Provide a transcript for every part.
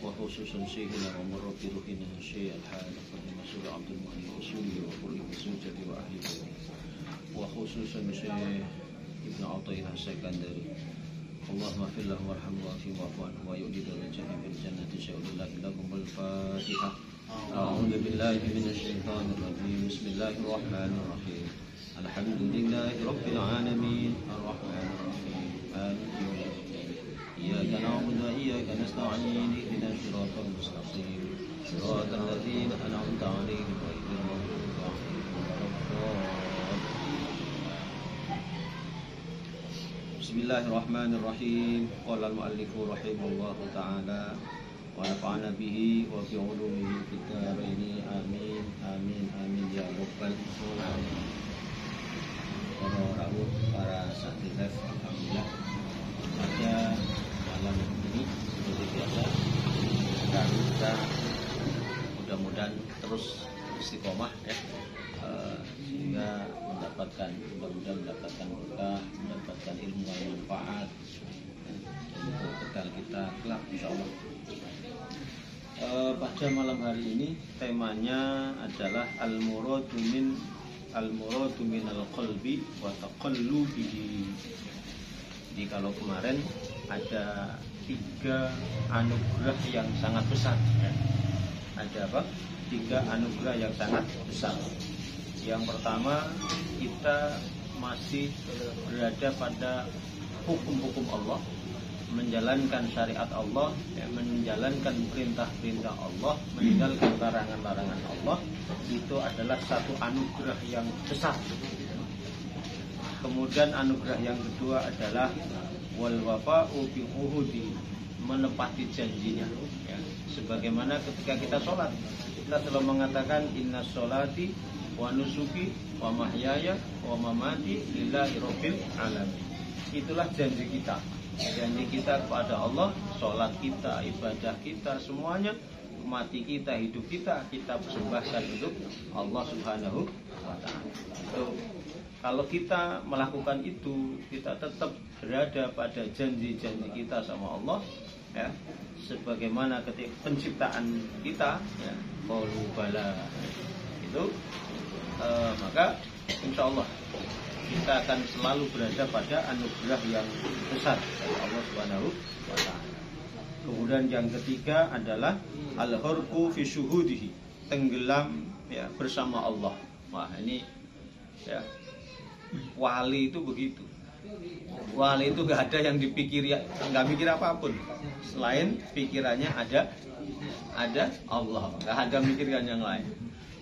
وخصوصا شيخنا ومر بروحنا الشيء الحال قدم مسؤول عبد المؤمن وأصوله وكل بزوجته وأهل بيته وخصوصا شيخ ابن عطية السكندري اللهم اغفر له وارحمه وعافه واعف عنه ويؤدي درجته في الجنة شاء الله لكم الفاتحة أعوذ بالله من الشيطان الرجيم بسم الله الرحمن الرحيم الحمد لله رب العالمين الرحمن الرحيم مالك يوم الدين إياك نعبد وإياك نستعين اهدنا الصراط المستقيم صراط الذين أنعمت عليهم غير المغضوب عليهم ولا الضالين. بسم الله الرحمن الرحيم. قال المؤلف رحمه الله تعالى ونفعنا به وفي علومه في الدارين آمين آمين آمين يا رب العالمين. Para rawuh, para santri live, alhamdulillah pada malam ini seperti biasa kita mudah-mudahan terus istiqomah ya, sehingga mudah-mudahan mendapatkan berkah, mendapatkan ilmu yang manfaat untuk bekal kita kelak insyaallah. Pada malam hari ini temanya adalah al-muradu minal qalbi wa taqallubihi. Jadi kalau kemarin ada 3 anugerah yang sangat besar ya. Ada apa? 3 anugerah yang sangat besar. Yang pertama, kita masih berada pada hukum-hukum Allah, menjalankan syariat Allah, ya, menjalankan perintah-perintah Allah, meninggalkan larangan-larangan Allah. Itu adalah satu anugerah yang besar. Kemudian anugerah yang kedua adalah wal wafa'u bi uhudi, menepati janjinya ya. Sebagaimana ketika kita sholat, kita selalu mengatakan inna sholati wa nusuki wa mahyaya wa mamati lillahi rabbil alamin. Itulah janji kita. Janji kita kepada Allah, sholat kita, ibadah kita, semuanya, mati kita, hidup kita, kita persembahkan untuk Allah Subhanahu wa ta'ala. So, kalau kita melakukan itu, kita tetap berada pada janji-janji kita sama Allah ya. Sebagaimana ketika penciptaan kita ya, qalu bala itu maka insya Allah kita akan selalu berada pada anugerah yang besar dari Allah Subhanahu wa ta'ala. Kemudian yang ketiga adalah al-harqu fi syuhudihi, tenggelam ya bersama Allah. Wah, ini ya, wali itu begitu. Wali itu nggak ada yang dipikir, nggak mikir apapun selain pikirannya ada Allah, nggak ada mikiran yang lain.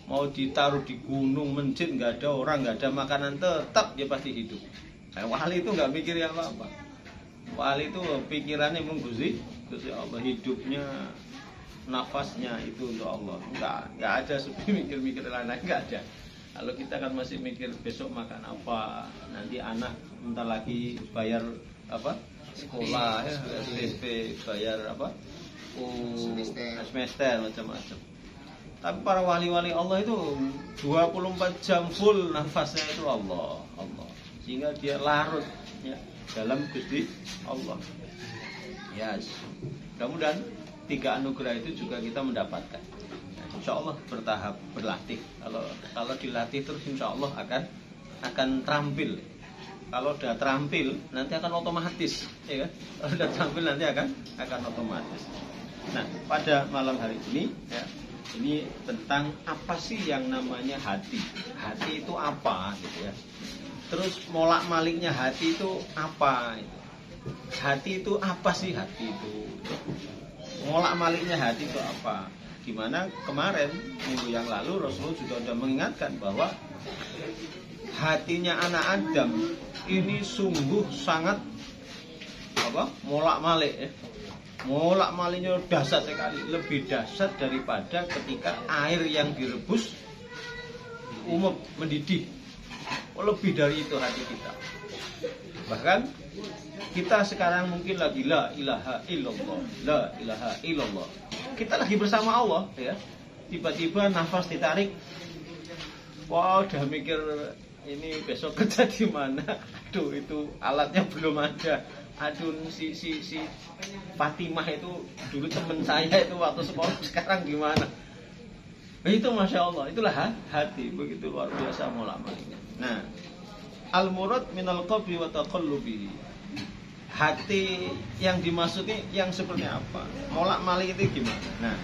Mau ditaruh di gunung mencit, nggak ada orang, nggak ada makanan, tetap dia pasti hidup. Nah, wali itu nggak mikir yang apa-apa. Wali itu pikirannya menggusi Allah, hidupnya, nafasnya itu untuk Allah. Nggak ada sepi mikir-mikir lain, nggak ada. Kalau kita kan masih mikir besok makan apa, nanti anak bentar lagi bayar apa sekolah ya, SPP, bayar apa semester macam-macam. Tapi para wali-wali Allah itu 24 jam full nafasnya itu Allah. Sehingga dia larut ya, dalam Gusti Allah. Ya, mudah-mudahan 3 anugerah itu juga kita mendapatkan. Insya Allah bertahap, berlatih. Kalau dilatih terus insya Allah akan terampil. Kalau udah terampil nanti akan otomatis, ya kan? Kalau udah terampil nanti akan otomatis. Nah, pada malam hari ini ya, ini tentang apa sih yang namanya hati. Hati itu apa gitu ya. Terus molak-maliknya hati itu apa? Hati itu apa sih hati itu? Molak-maliknya hati itu apa? Dimana kemarin minggu yang lalu Rasulullah juga sudah mengingatkan bahwa hatinya anak Adam ini sungguh sangat molak-malik ya. Molak-maliknya dahsyat sekali, lebih dahsyat daripada ketika air yang direbus mendidih. lebih dari itu hati kita. Bahkan kita sekarang mungkin lagi la ilaha illallah, la ilaha illallah. Kita lagi bersama Allah, ya. Tiba-tiba nafas ditarik, wah udah mikir ini besok kerja di mana? Aduh, itu alatnya belum ada. Aduh, si Fatimah itu dulu teman saya itu waktu sekolah, sekarang gimana? Itu masya Allah, itulah hati, begitu luar biasa ulama ini. Nah, al-murad minal qalbi wa taqallubi. Hati yang dimaksud ini yang seperti apa? Molak-malik itu gimana? Nah,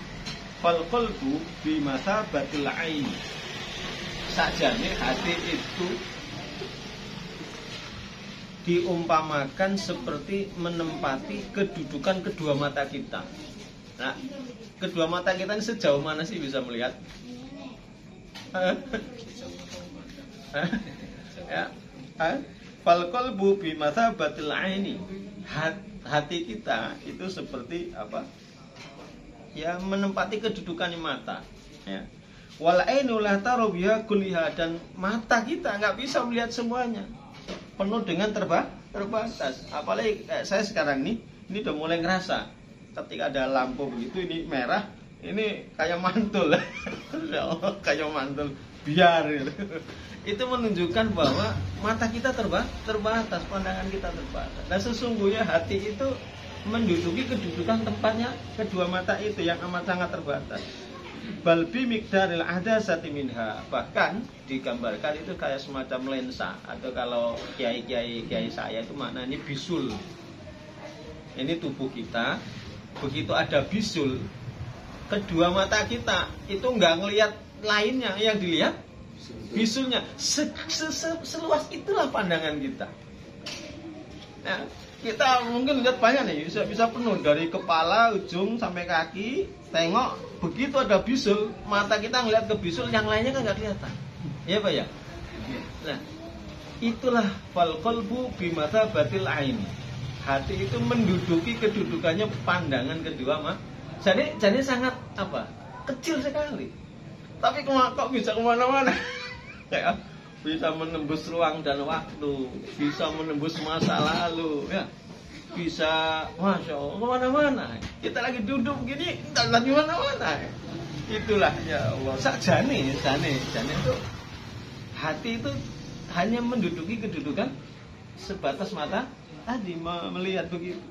fal qalbu bi mathabatil ain. Sajane hati itu diumpamakan seperti menempati kedudukan kedua mata kita. Nah, kedua mata kita ini sejauh mana sih bisa melihat? Ya, fal qalbu bi mathabatil aini. Hati kita itu seperti apa? Ya, menempati kedudukan mata, ya. Wal ainu la tara biha kulliha, dan mata kita nggak bisa melihat semuanya. Penuh dengan terbatas. Apalagi saya sekarang ini udah mulai ngerasa ketika ada lampu begitu, ini merah, ini kayak mantul. Kayak mantul biar gitu. Itu menunjukkan bahwa mata kita terbatas, pandangan kita terbatas. Dan sesungguhnya hati itu menduduki kedudukan tempatnya kedua mata itu yang amat sangat terbatas. Balbi mikdaril adasati minha, bahkan digambarkan itu kayak semacam lensa, atau kalau kiai saya itu maknanya bisul. Ini tubuh kita, begitu ada bisul, kedua mata kita itu nggak ngelihat lainnya, yang dilihat bisulnya. Seluas itulah pandangan kita. Nah, kita mungkin lihat banyak nih, bisa penuh dari kepala ujung sampai kaki, tengok, begitu ada bisul, mata kita ngeliat ke bisul, yang lainnya kan nggak kelihatan, ya Pak ya. Nah, itulah fal qalbu bi mathabatil ain. Hati itu menduduki kedudukannya pandangan kedua mata. Jadi sangat apa? Kecil sekali. Tapi kok bisa kemana-mana? Kayak bisa menembus ruang dan waktu, bisa menembus masa lalu, ya. Bisa, masya Allah, kemana-mana. Kita lagi duduk begini, entah di mana-mana. Itulah ya Allah. Jane itu hati itu hanya menduduki kedudukan sebatas mata tadi melihat begitu.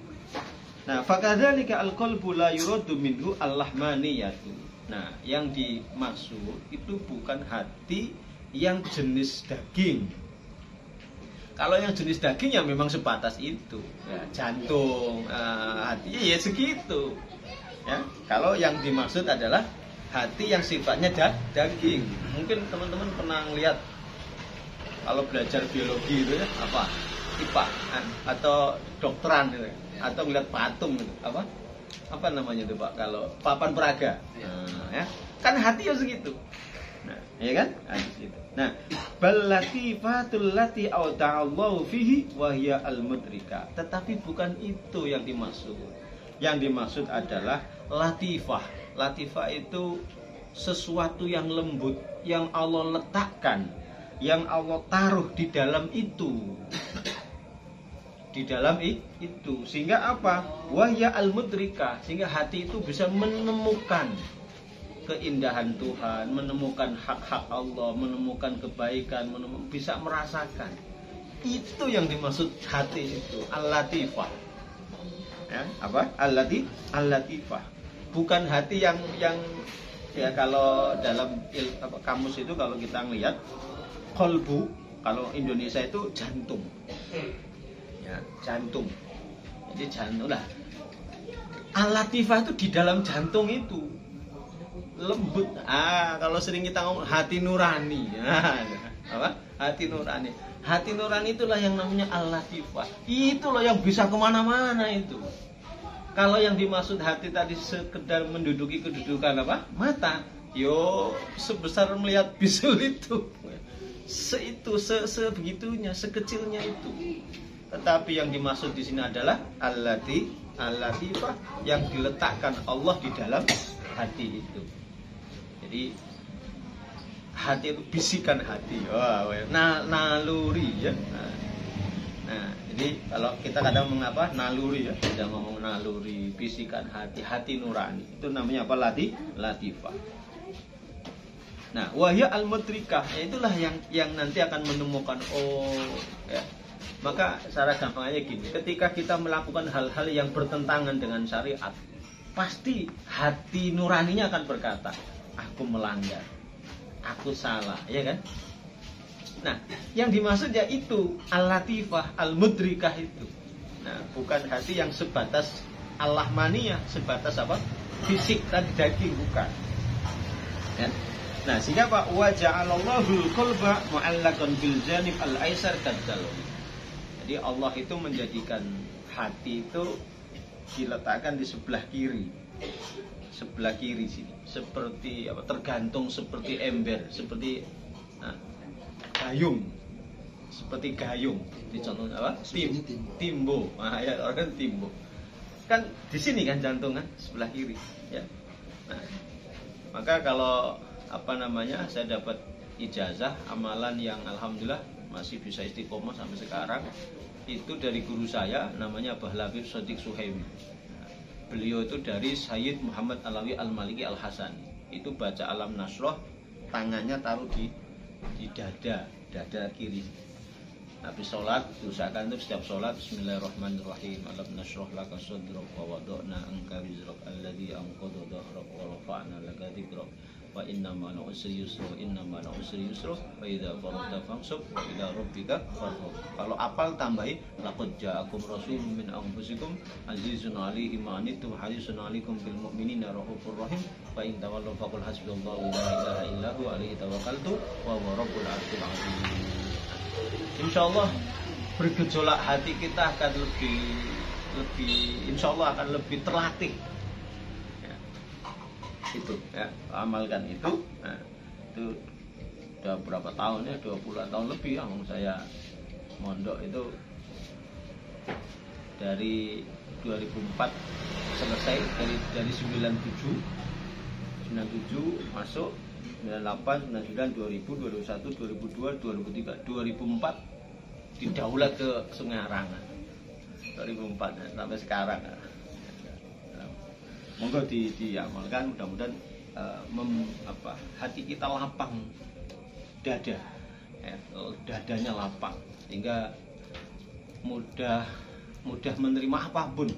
Nah, fakadzalika al-qalbu la yuradu minhu al-lahmaniyatu. Nah, yang dimaksud itu bukan hati yang jenis daging. Kalau yang jenis daging ya memang sebatas itu, ya, jantung, hati ya segitu. Ya, kalau yang dimaksud adalah hati yang sifatnya daging. Mungkin teman-teman pernah lihat kalau belajar biologi itu ya, apa? IPA atau dokteran gitu, atau melihat patung gitu, apa namanya itu Pak? Kalau papan peraga, ya, kan hati ya segitu. Nah, ya kan? Gitu. Nah, bal latifatul lati auda'allahu fihi wa hiya al-mudrika. Tetapi bukan itu yang dimaksud. Yang dimaksud adalah latifah. Latifah itu sesuatu yang lembut, yang Allah letakkan, yang Allah taruh di dalam itu. Di dalam itu. Sehingga apa? Wa hiya al-mudrika. Sehingga hati itu bisa menemukan keindahan Tuhan, menemukan hak-hak Allah, menemukan kebaikan, bisa merasakan. Itu yang dimaksud hati itu, al-latifah. Ya, apa? Al-latifah. Bukan hati yang ya, kalau dalam kamus itu kalau kita ngelihat qalbu, kalau Indonesia itu jantung. Ya, jantung. Jadi jantung lah. Al-latifah itu di dalam jantung itu. Lembut. Kalau sering kita ngomong hati nurani. Apa? Hati nurani. Hati nurani itulah yang namanya al-latifah. Itulah yang bisa kemana-mana itu. Kalau yang dimaksud hati tadi sekedar menduduki kedudukan apa? Mata. Yo sebesar melihat bisul itu. Sebegitunya, sekecilnya itu. Tetapi yang dimaksud di sini adalah al-latifah yang diletakkan Allah di dalam hati itu. Jadi hati itu bisikan hati. Wah, naluri ya. Nah, jadi kalau kita kadang mengapa naluri ya, tidak ngomong naluri, bisikan hati, hati nurani. Itu namanya apa? Latifah. Nah, wahya al-mudrikah, itulah yang nanti akan menemukan ya. Maka secara gampangnya gini, ketika kita melakukan hal-hal yang bertentangan dengan syariat, pasti hati nuraninya akan berkata, aku melanggar, aku salah, ya kan? Nah, yang dimaksud ya itu al-latifah, al-mudrikah itu. Nah, bukan hati yang sebatas al-lahmaniyah, sebatas apa? Fisik dan daging, bukan. Ya? Nah, sehingga Pak wa ja'alallahu qalba mu'allaqan bil janib al-aisar kadzal. Jadi Allah itu menjadikan hati itu diletakkan di sebelah kiri. Sebelah kiri sini. Seperti apa? Tergantung seperti ember, seperti gayung. Seperti gayung. Dicontoh apa? Timbo. Nah, ya orang kan timbo. Kan di sini kan jantung kan sebelah kiri, ya. Nah, maka kalau saya dapat ijazah amalan yang alhamdulillah masih bisa istiqomah sampai sekarang, itu dari guru saya namanya Bahlabib Shodiq Suhaimi. Beliau itu dari Sayyid Muhammad Alawi Al-Maliki Al-Hasani. Itu baca Alam Nasroh, tangannya taruh di dada kiri. Habis sholat, usahakan itu setiap sholat Bismillahirrahmanirrahim. Alam nasroh laka sadrak wa wada'na anka wizrak alladhi anqadha dhahrak wa rafa'na laka dhikrak wa inna ma'al usri yusra wa idza faragta fansub wa ila rabbika farghab. Kalau apal tambahi laqad ja'akum rasulun min anfusikum azizun 'alaihi ma anittum harisun 'alaikum bil mu'minina raufur rahim fa in tawallaw faqul hasbunallahu la ilaha illa huwa 'alaihi tawakkaltu wa huwa rabbul 'arsyil 'azim. Insyaallah bergejolak hati kita akan lebih insyaallah akan lebih terlatih. Ya. Itu ya, amalkan itu. Nah, itu udah berapa tahun ya? 20 tahun lebih ya saya mondok itu dari 2004 selesai dari 97 masuk 98, 99, 2000, 2001, 2002, 2003, 2004 didaulat ke Sungai Arangan. 2004 ya, sampai sekarang. Ya. Monggo diamalkan, mudah-mudahan hati kita lapang dada. Ya, dadanya lapang sehingga mudah menerima apapun.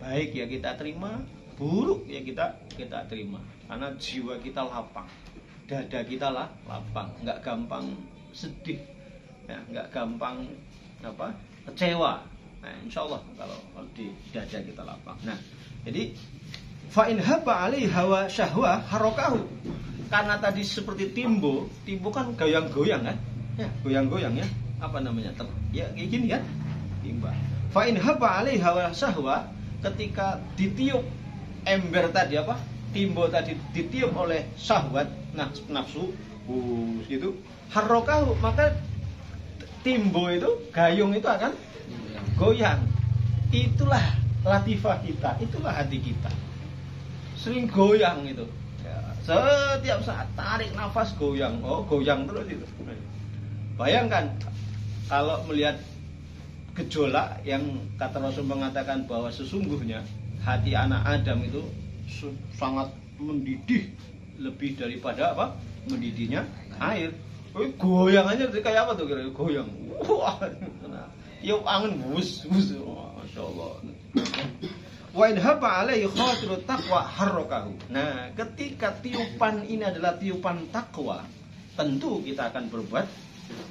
Baik ya kita terima, buruk ya kita terima. Karena jiwa kita lapang, dada kita lapang, nggak gampang sedih, ya, nggak gampang kecewa. Nah, insya Allah kalau di dada kita lapang. Nah, jadi fa in haba alaihi hawa syahwa harokahu. Karena tadi seperti timbo kan goyang-goyang kan, ya goyang-goyang ya, apa namanya? Ya kayak gini kan, timba. Fa in haba alaihi hawa syahwa, ketika ditiup ember tadi timbo tadi ditiup oleh syahwat, nafsu, gitu, harokahu, maka timbo itu, gayung itu akan goyang. Itulah latifah kita, itulah hati kita. Sering goyang itu. Ya, setiap saat tarik nafas goyang, goyang terus itu. Bayangkan kalau melihat gejolak yang kata Rasul mengatakan bahwa sesungguhnya hati anak Adam itu sangat mendidih, lebih daripada mendidihnya air. Goyang aja kayak apa tuh kira-kira goyang. Wah, tiup angin bus, masya Allah. Wa in haba alaihi khatirut taqwa harrakahu. Nah, ketika tiupan ini adalah tiupan takwa, tentu kita akan berbuat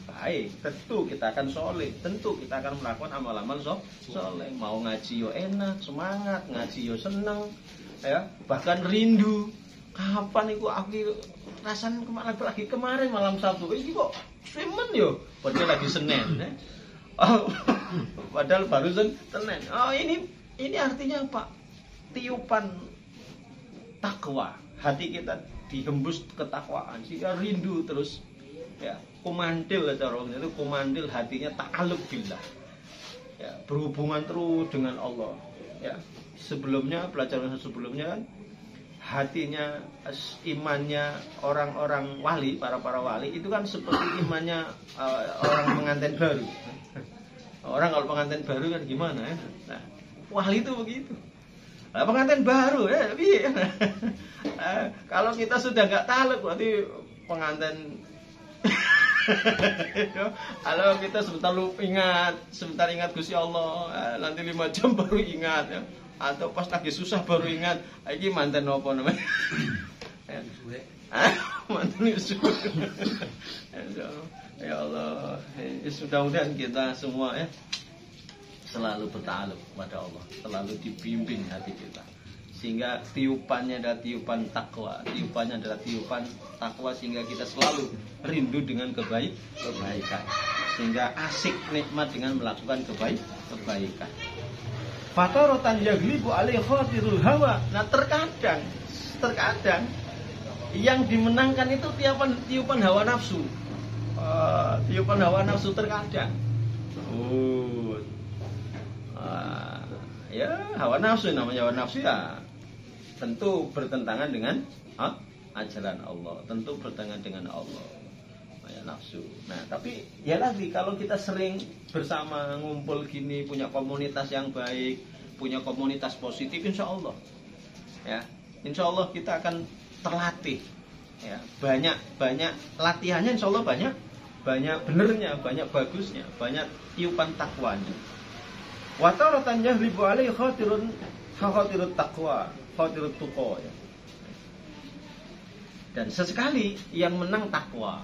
baik, tentu kita akan soleh, tentu kita akan melakukan amal-amal soleh. Mau ngaji yo enak, semangat, ngaji yo seneng, ya, bahkan rindu. Kapan itu aku rasanya lagi kemarin malam Sabtu, ini kok semen yo, padahal lagi Senin, ya. Padahal baru Senin. Ini artinya apa? Tiupan takwa, hati kita dihembus ketakwaan sehingga rindu terus, ya, kumandil cara orang itu, kumandil hatinya ta'alluq billah, ya, berhubungan terus dengan Allah, ya. Sebelumnya pelajaran sebelumnya kan hatinya, imannya orang-orang wali, para wali itu kan seperti imannya orang pengantin baru. Orang kalau pengantin baru kan gimana ya? Nah, wali itu begitu. Nah, pengantin baru ya, kalau kita sudah nggak taluk berarti pengantin. Kalau kita sebentar ingat Gusti Allah, nanti 5 jam baru ingat ya. Atau pas lagi susah baru ingat, iki manten apa namanya? Manten isu. Ya Allah, mudah-mudahan kita semua ya selalu bertaluk kepada Allah, selalu dibimbing hati kita, sehingga tiupannya adalah tiupan takwa, tiupannya adalah tiupan takwa, sehingga kita selalu rindu dengan kebaikan, sehingga asik nikmat dengan melakukan kebaikan. Fataratan yaghlibu alaihi khatirul hawa. Nah, terkadang yang dimenangkan itu tiupan hawa nafsu. Tiupan hawa nafsu terkadang. Ya, hawa nafsu, namanya hawa nafsu ya tentu bertentangan dengan ajaran Allah, tentu bertentangan dengan Allah. Ya, nafsu. Nah, tapi ya lagi kalau kita sering bersama ngumpul gini, punya komunitas yang baik, punya komunitas positif, insya Allah ya, insya Allah kita akan terlatih ya, banyak latihannya, insya Allah banyak benernya, banyak bagusnya, banyak tiupan takwanya. Wa taratan yahribu alaihi khatirut taqwa, khatirut tuqa ya. Dan sesekali yang menang takwa.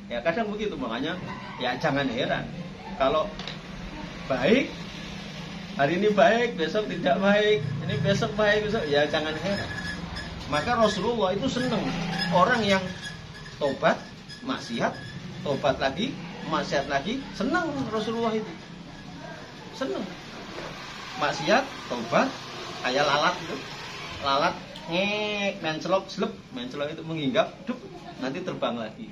Ya kadang begitu, makanya ya jangan heran kalau baik hari ini baik, besok tidak baik, ini besok baik, besok ya jangan heran. Maka Rasulullah itu senang orang yang tobat, maksiat, tobat lagi, maksiat lagi, senang Rasulullah itu. Senang. Maksiat, tobat, kayak lalat itu. Lalat ngek, mencelok, slep, mencelok itu menghinggap, dup, nanti terbang lagi.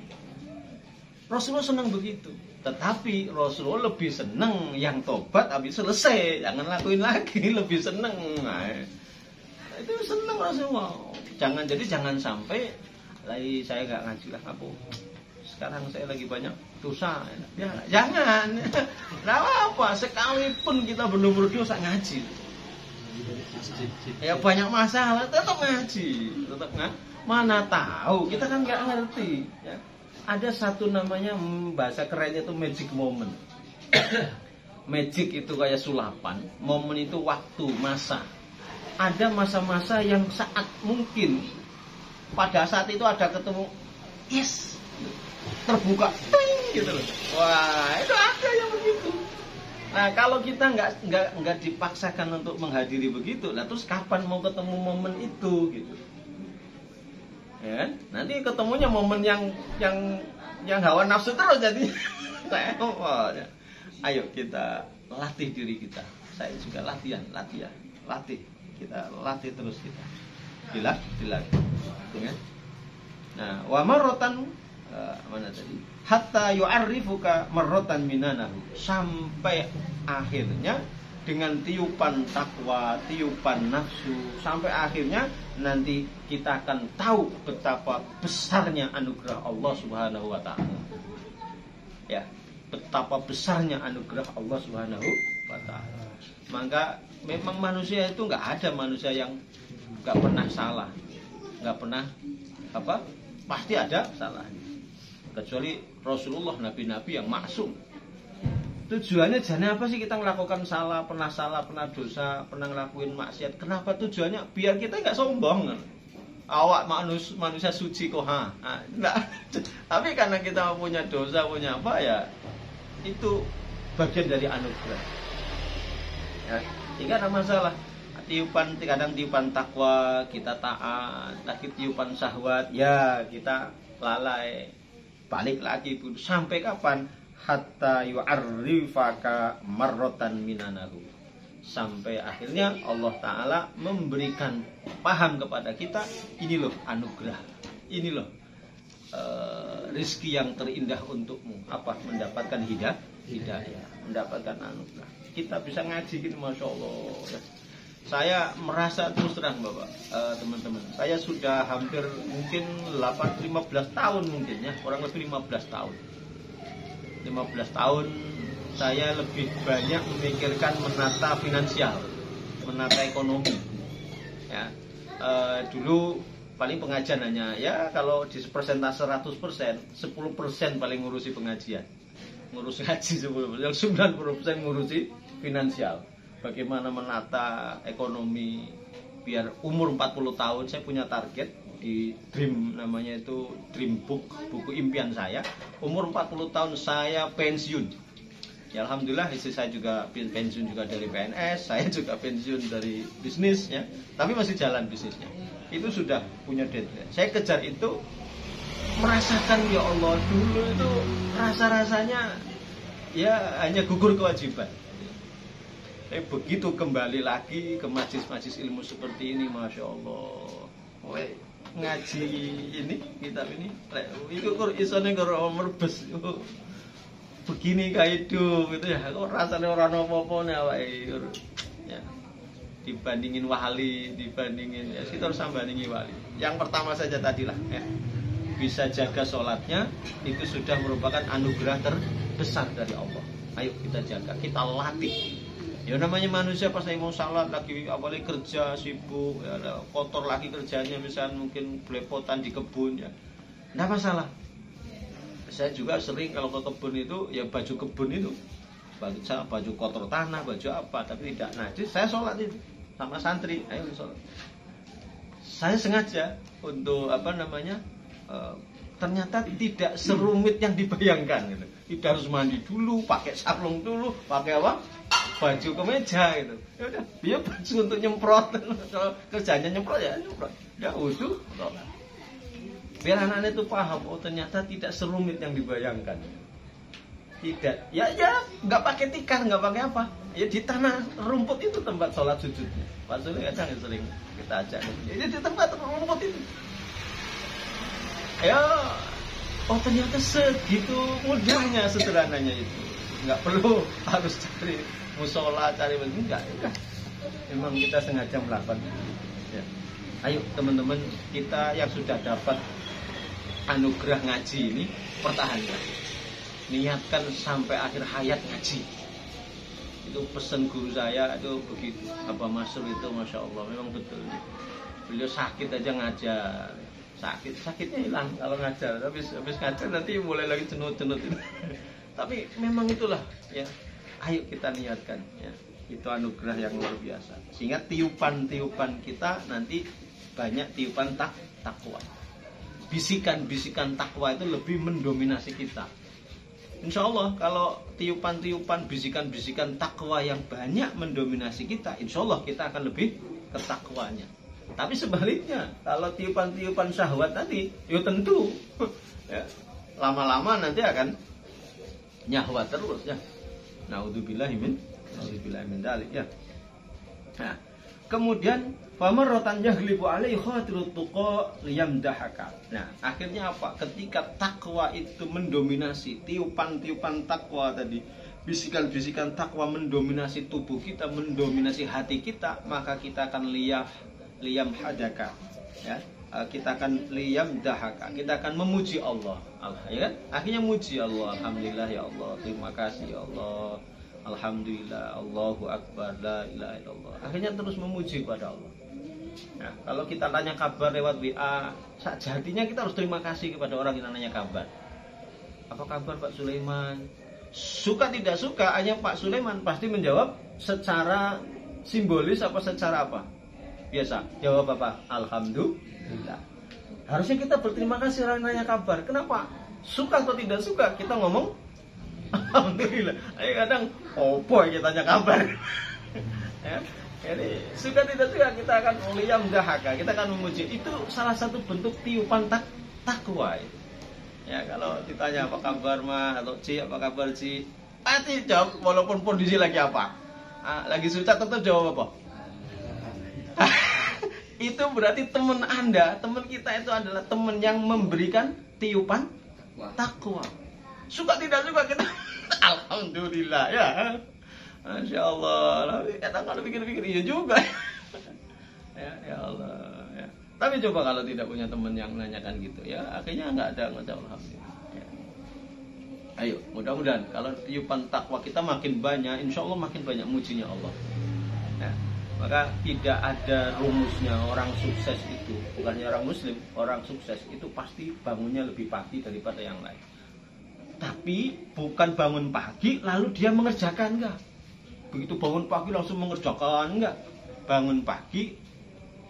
Rasulullah senang begitu. Tetapi Rasulullah lebih senang yang tobat habis selesai, jangan lakuin lagi, lebih senang. Nah, itu senang Rasulullah. Jangan sampai lagi saya nggak ngaji lah, aku sekarang saya lagi banyak dosa. Ya, jangan. Nah, apa sekalipun kita belum berdosa ngaji. Ya banyak masalah tetap ngaji, tetap mana tahu, kita kan nggak ngerti ya. Ada satu namanya bahasa kerennya itu magic moment. Magic itu kayak sulapan, momen itu waktu, masa. Ada masa-masa yang saat mungkin pada saat itu ada ketemu, yes, terbuka, ting, gitu loh. Wah, itu ada yang begitu. Nah, kalau kita nggak dipaksakan untuk menghadiri begitu, lah terus kapan mau ketemu momen itu, gitu? Ya, nanti ketemunya momen yang hawa nafsu terus jadi. Ayo kita latih diri kita. Saya juga latih. Kita latih terus kita. Dilatih. Ya. Nah, wa marratan mana tadi? Hatta yu'arrifuka marratan minanahu. Sampai akhirnya dengan tiupan takwa, tiupan nafsu, sampai akhirnya nanti kita akan tahu betapa besarnya anugerah Allah Subhanahu wa taala. Ya, betapa besarnya anugerah Allah Subhanahu wa taala. Maka memang manusia itu enggak ada manusia yang enggak pernah salah. Enggak pernah pasti ada salahnya. Kecuali Rasulullah, nabi-nabi yang maksum. Tujuannya jane apa sih kita melakukan salah, pernah dosa, pernah ngelakuin maksiat? Kenapa tujuannya? Biar kita nggak sombong. Awak manusia suci kok, enggak. Tapi karena kita punya dosa, punya apa ya? Itu bagian dari anugerah. Ya, sehingga ada masalah. Kadang tiupan takwa kita taat, lagi tiupan syahwat, ya kita lalai. Balik lagi itu sampai kapan? Hatta yu'arrifaka marrotan minanahu. Sampai akhirnya Allah Ta'ala memberikan paham kepada kita, ini loh anugerah, ini loh rizki yang terindah untukmu. Apa? Mendapatkan hidayah, mendapatkan anugerah. Kita bisa ngaji gitu, Masya Allah. saya merasa terus terang Bapak, teman-teman, saya sudah hampir mungkin 15 tahun mungkin ya, kurang lebih 15 tahun. 15 tahun saya lebih banyak memikirkan menata finansial, menata ekonomi. Ya, dulu paling pengajian hanya ya kalau di persentase 100%, 10% paling ngurusi pengajian, ngurus ngaji 10%, yang 90% ngurusi finansial. Bagaimana menata ekonomi biar umur 40 tahun saya punya target di Dream, namanya itu Dream Book, buku impian saya. Umur 40 tahun saya pensiun. Ya alhamdulillah istri saya juga pensiun juga dari PNS, saya juga pensiun dari bisnis ya. Tapi masih jalan bisnisnya. Itu sudah punya deadline. Saya kejar itu, merasakan ya Allah dulu itu rasa-rasanya ya hanya gugur kewajiban. Tapi begitu kembali lagi ke majlis-majlis ilmu seperti ini, Masya Allah, ngaji ini, kitab ini, itu kok isone karo merbes, begini kayak hidup gitu ya, kok rasanya orang apa-apa nih awake, ya. Dibandingin wali, dibandingin ya kita harus sambandingi wali. Yang pertama saja tadilah, ya, bisa jaga sholatnya, itu sudah merupakan anugerah terbesar dari Allah. Ayo kita jaga, kita latih. Ya namanya manusia pas mau salat lagi awalnya kerja sibuk ya, kotor lagi kerjanya, misalnya mungkin belepotan di kebun ya, nggak masalah. Saya juga sering kalau ke kebun itu ya baju kebun itu baju kotor tanah, baju apa, tapi tidak najis, saya sholat itu sama santri, ayo sholat. Saya sengaja untuk ternyata tidak serumit yang dibayangkan gitu. Tidak harus mandi dulu, pakai sarung dulu, pakai apa? Baju kemeja gitu. Ya udah, dia baju untuk nyemprot. Kalau kerjanya nyemprot ya nyemprot. Ya udah. Biar anak-anak itu paham, oh ternyata tidak serumit yang dibayangkan. Tidak, ya nggak pakai tikar, nggak pakai apa. Ya di tanah rumput itu tempat sholat sujudnya. Pak Sule kadang sering kita ajak. Ya di tempat rumput itu. Ya, oh ternyata segitu mudahnya, sederhananya itu. Nggak perlu harus cari musola, cari enggak. Memang kita sengaja melakukan. Ya. Ayo teman-teman, kita yang sudah dapat anugerah ngaji ini pertahankan. Niatkan sampai akhir hayat ngaji. Itu pesan guru saya itu begitu. Abah Masrur itu Masya Allah memang betul. Beliau sakit aja ngajar. Sakitnya hilang kalau ngajar. Habis ngajar nanti mulai lagi cenut-cenut. Tapi memang itulah ya. Ayo kita niatkan ya. Itu anugerah yang luar biasa. Sehingga tiupan-tiupan kita nanti banyak tiupan takwa. Bisikan-bisikan takwa itu lebih mendominasi kita. Insya Allah kalau tiupan-tiupan bisikan-bisikan takwa yang banyak mendominasi kita, insya Allah kita akan lebih ketakwanya. Tapi sebaliknya, kalau tiupan-tiupan syahwat tadi, ya tentu ya, lama-lama nanti akan nyahwat terus ya. Naudzubillahi min dzalik ya. Nah, kemudian famarratan yaghlibu alaihi khatirut tuqa liyamdahaka. Nah, akhirnya apa? Ketika takwa itu mendominasi, tiupan-tiupan takwa tadi, bisikan-bisikan takwa mendominasi tubuh kita, mendominasi hati kita, maka kita akan liyam hadaka ya, kita akan liyam dahaka, kita akan memuji Allah, ya kan? Akhirnya muji Allah, alhamdulillah ya Allah, terima kasih ya Allah, alhamdulillah, Allahu akbar, la ilaha illallah. Akhirnya terus memuji kepada Allah. Nah, kalau kita tanya kabar lewat WA, sejatinya kita harus terima kasih kepada orang yang nanya kabar. Apa kabar Pak Sulaiman? Suka tidak suka, hanya Pak Sulaiman pasti menjawab secara simbolis apa secara apa? Biasa, jawab apa? Alhamdulillah. Harusnya kita berterima kasih orang nanya kabar. Kenapa? Suka atau tidak suka, kita ngomong alhamdulillah. Ayo kadang, boy kita tanya kabar. Ya, jadi suka tidak suka kita akan liyam dahaka, kita akan memuji. Itu salah satu bentuk tiupan takwa. Ya, kalau ditanya apa kabar Ma atau Ci, apa kabar Ci, pasti jawab walaupun kondisi lagi apa. Lagi susah tetap jawab apa? Itu berarti teman Anda, teman kita itu adalah teman yang memberikan tiupan takwa. Suka tidak suka kita alhamdulillah ya. Masya Allah. Kalau pikir-pikir iya juga. Ya Allah. Ya. Tapi coba kalau tidak punya teman yang menanyakan gitu, ya akhirnya nggak ada ngocok alhamdulillah. Ya. Ayo, mudah-mudahan kalau tiupan takwa kita makin banyak, insya Allah makin banyak mujinya Allah. Ya. Maka tidak ada rumusnya orang sukses itu, bukannya orang muslim, orang sukses itu pasti bangunnya lebih pagi daripada yang lain. Tapi bukan bangun pagi lalu dia mengerjakan, enggak. Begitu bangun pagi langsung mengerjakan, enggak. Bangun pagi,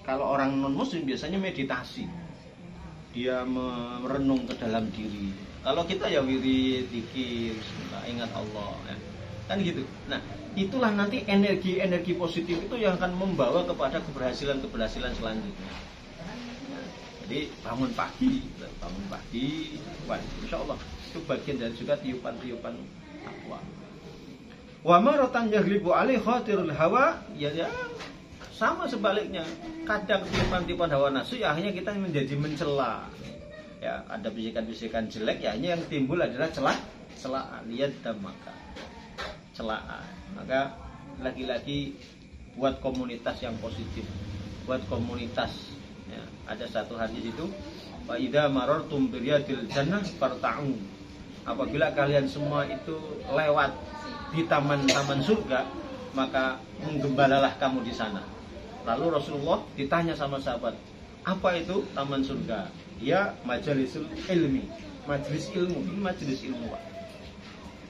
kalau orang non muslim biasanya meditasi, dia merenung ke dalam diri. Kalau kita ya wirid, zikir, ingat Allah ya. Kan gitu. Nah, itulah nanti energi positif itu yang akan membawa kepada keberhasilan selanjutnya. Nah, jadi bangun pagi, wah, insya Allah itu bagian dari juga tiupan-tiupan takwa. Wa maratan yaghlibu alaihi khatirul hawa, ya sama sebaliknya. Kadang tiupan-tiupan hawa nafsu ya akhirnya kita menjadi mencela. Ya, ada bisikan-bisikan jelek ya hanya yang timbul adalah celaan, lihat maka celaan. Maka lagi-lagi buat komunitas yang positif, buat komunitas ya. Ada satu hadis itu, wa idza marartum biryadil jannah farta'u. Apabila kalian semua itu lewat di taman-taman surga, maka menggembalalah kamu di sana. Lalu Rasulullah ditanya sama sahabat, apa itu taman surga? Ya, majlisul ilmi, majelis ilmu. Ini majelis ilmu, Pak.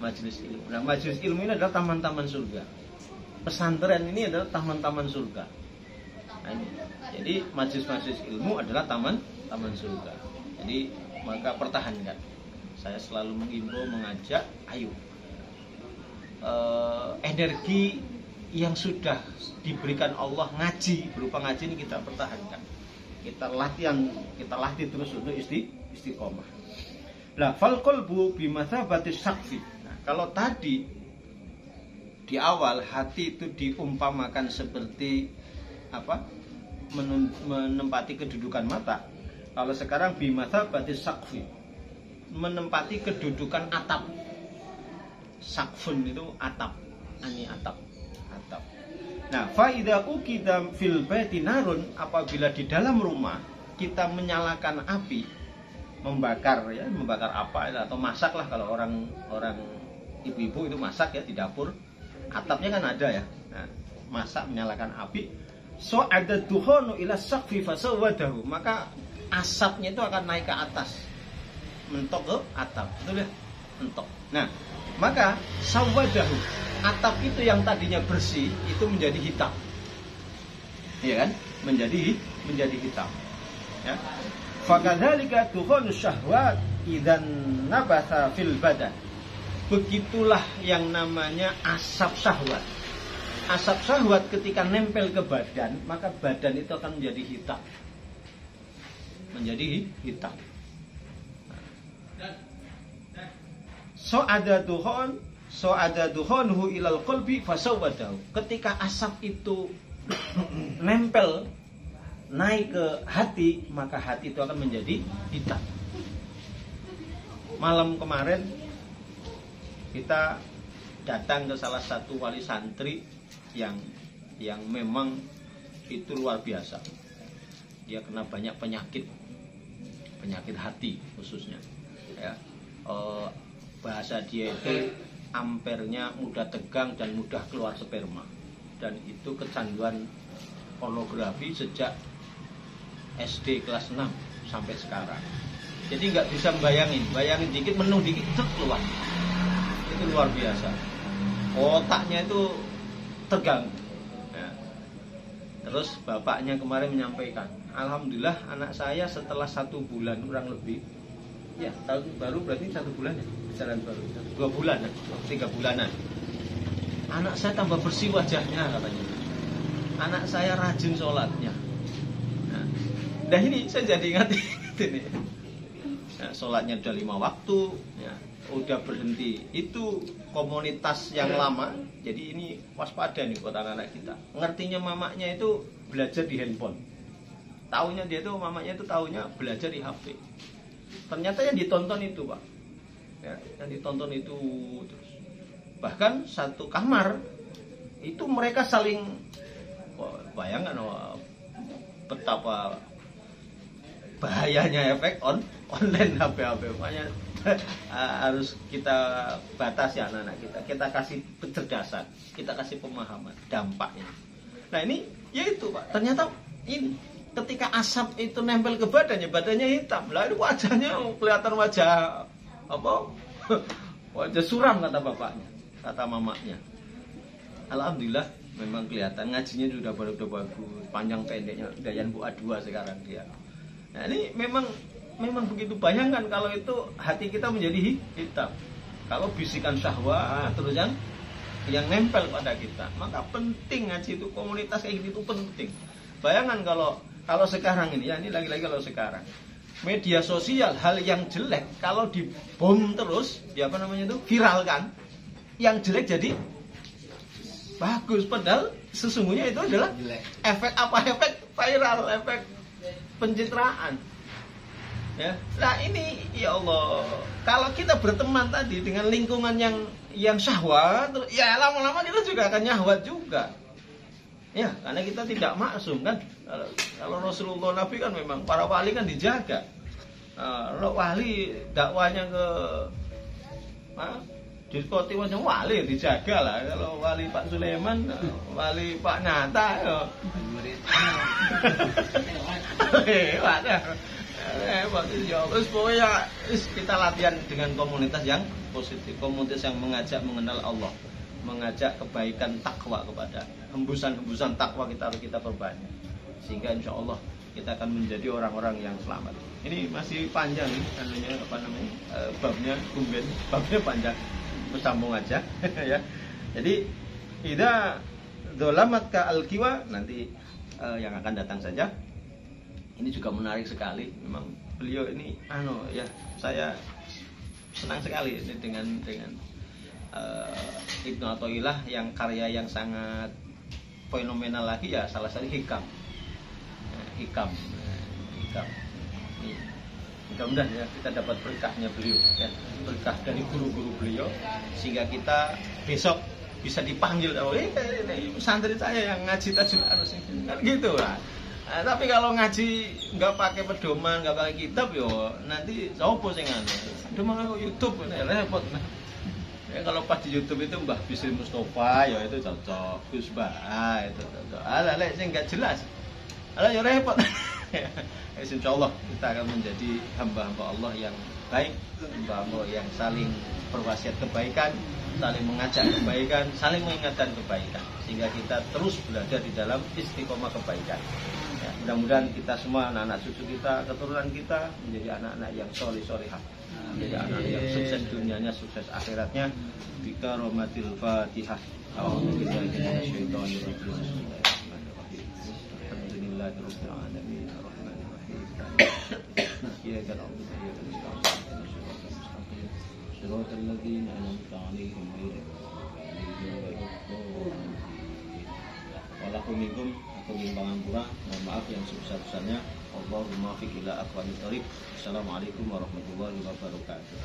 Majelis ilmu. Nah, majelis ilmu ini adalah taman-taman surga. Pesantren ini adalah taman-taman surga. Nah, ini. Jadi majelis-majelis ilmu adalah taman-taman surga. Jadi maka pertahankan. Saya selalu mengimbau, mengajak, ayo. Energi yang sudah diberikan Allah ngaji, berupa ngaji ini kita pertahankan. Kita latih terus untuk istiqomah. Lah fal qalbu bimathabati saqfi. Nah, kalau tadi di awal hati itu diumpamakan seperti apa? Menempati kedudukan mata. Kalau sekarang bimathabati saqfi, menempati kedudukan atap. Saqfun itu atap. Ini atap. Nah, fa idza uqida fil baiti narun, apabila di dalam rumah kita menyalakan api, membakar apa atau masak lah, kalau orang ibu-ibu itu masak ya di dapur, atapnya kan ada ya. Nah, masak menyalakan api, so ada dukhanu ila saqfi fasawadahu, maka asapnya itu akan naik ke atas, mentok ke atap, betul ya? Mentok. Nah, maka sawadahu, atap itu yang tadinya bersih itu menjadi hitam, ya kan? Menjadi hitam. Ya. Fakadzalika dukhanu syahwat idzan nabatha fil badan. Begitulah yang namanya asap syahwat. Asap syahwat ketika nempel ke badan, maka badan itu akan menjadi hitam. Menjadi hitam. So ada dukhonhu ilal qalbi fasawadahu. Ketika asap itu nempel naik ke hati, maka hati itu akan menjadi hitam. Malam kemarin kita datang ke salah satu wali santri yang memang itu luar biasa. Dia kena banyak penyakit hati khususnya. Ya. Bahasa dia itu ampernya mudah tegang dan mudah keluar sperma, dan itu kecanduan pornografi sejak SD kelas 6 sampai sekarang. Jadi nggak bisa bayangin dikit, menung dikit keluar. Itu luar biasa. Otaknya itu terganggu ya. Terus bapaknya kemarin menyampaikan, alhamdulillah anak saya setelah 1 bulan kurang lebih, ya tahun baru berarti 1 bulan ya, jalan baru 2 bulan ya, 3 bulanan, anak saya tambah bersih wajahnya katanya, anak saya rajin sholatnya. Nah ini saya jadi ingat ini, nah, sholatnya udah 5 waktu ya, udah berhenti. Itu komunitas yang lama. Jadi ini waspada nih buat anak-anak kita. Ngertinya mamanya itu belajar di handphone, taunya dia tuh mamanya itu taunya belajar di HP. Ternyata yang ditonton itu, Pak ya, yang ditonton itu terus. Bahkan satu kamar itu mereka saling, bayangkan betapa bahayanya efek online HP. Makanya harus kita batasi anak-anak kita. Kita kasih kecerdasan, kita kasih pemahaman dampaknya. Nah ini yaitu Pak, ternyata ini ketika asap itu nempel ke badannya hitam. Lah itu wajahnya kelihatan wajah apa? Wajah suram kata bapaknya, kata mamanya. Alhamdulillah memang kelihatan ngajinya sudah bagus, panjang pendeknya gayan Bu A2 sekarang dia. Nah ini memang begitu. Bayangkan kalau itu hati kita menjadi hitam. Kalau bisikan syahwat terus yang nempel pada kita, maka penting ngaji itu, komunitas kayak gitu penting. Bayangkan kalau sekarang ini, ya ini lagi-lagi kalau sekarang media sosial hal yang jelek kalau dibom terus, ya apa namanya itu viralkan, yang jelek jadi bagus, padahal sesungguhnya itu adalah efek viral, efek pencitraan. Ya, nah ini ya Allah, kalau kita berteman tadi dengan lingkungan yang syahwat, ya lama-lama kita juga akan nyahwat juga. Ya, karena kita tidak maksum kan. Kalau Rasulullah Nabi kan memang para wali kan dijaga. Kalau wali dakwanya ke diskoti macam wali dijaga lah. Kalau wali Pak Sulaiman, wali Pak Nata, ya. Terus pokoknya kita latihan dengan komunitas yang positif, komunitas yang mengajak mengenal Allah, mengajak kebaikan takwa kepada hembusan-hembusan takwa kita harus kita perbanyak, sehingga insya Allah kita akan menjadi orang-orang yang selamat. Ini masih panjang nih, babnya tumben, babnya panjang, bersambung aja ya. Jadi idza dzalamatka al-kiwa, nanti yang akan datang saja. Ini juga menarik sekali. Memang beliau ini ya saya senang sekali ini dengan Ibnu Athaillah yang karya yang sangat fenomenal lagi ya, salah satu hikam. Ini mudah-mudahan ya kita dapat berkahnya beliau ya, berkah dari guru-guru beliau, sehingga kita besok bisa dipanggil, santri saya yang ngaji tajwid kan gitu lah. Nah, tapi kalau ngaji nggak pakai pedoman, nggak pakai kitab, yo nanti sopo sing anu malah YouTube repot. Ya, kalau pas di YouTube itu Mbah Bisri Mustafa, ya itu cocok. Gus Bah, itu cocok. Alah, sing nggak jelas. Alah, ya repot. Insya Allah kita akan menjadi hamba-hamba Allah yang baik, hamba-hamba yang saling berwasiat kebaikan, saling mengajak kebaikan, saling mengingatkan kebaikan, sehingga kita terus berada di dalam istiqomah kebaikan. Ya, mudah-mudahan kita semua, anak-anak cucu kita, keturunan kita menjadi anak-anak yang soleh-solehah, menjadi anak-anak yang sukses dunianya, sukses akhiratnya. Bika romatil Fatihah. A'udzubillahi minasyaitonir rajim. Alhamdulillahirabbil alamin. Arrahmanirrahim. Iyyaka na'budu wa iyyaka nasta'in. Shiratal ladzina an'amta 'alaihim ghairil maghdubi 'alaihim. Walakum minkum Pura, mohon maaf yang sebesar-besarnya. Allahumma fiq ila aqwamit thoriq. Assalamualaikum warahmatullahi wabarakatuh.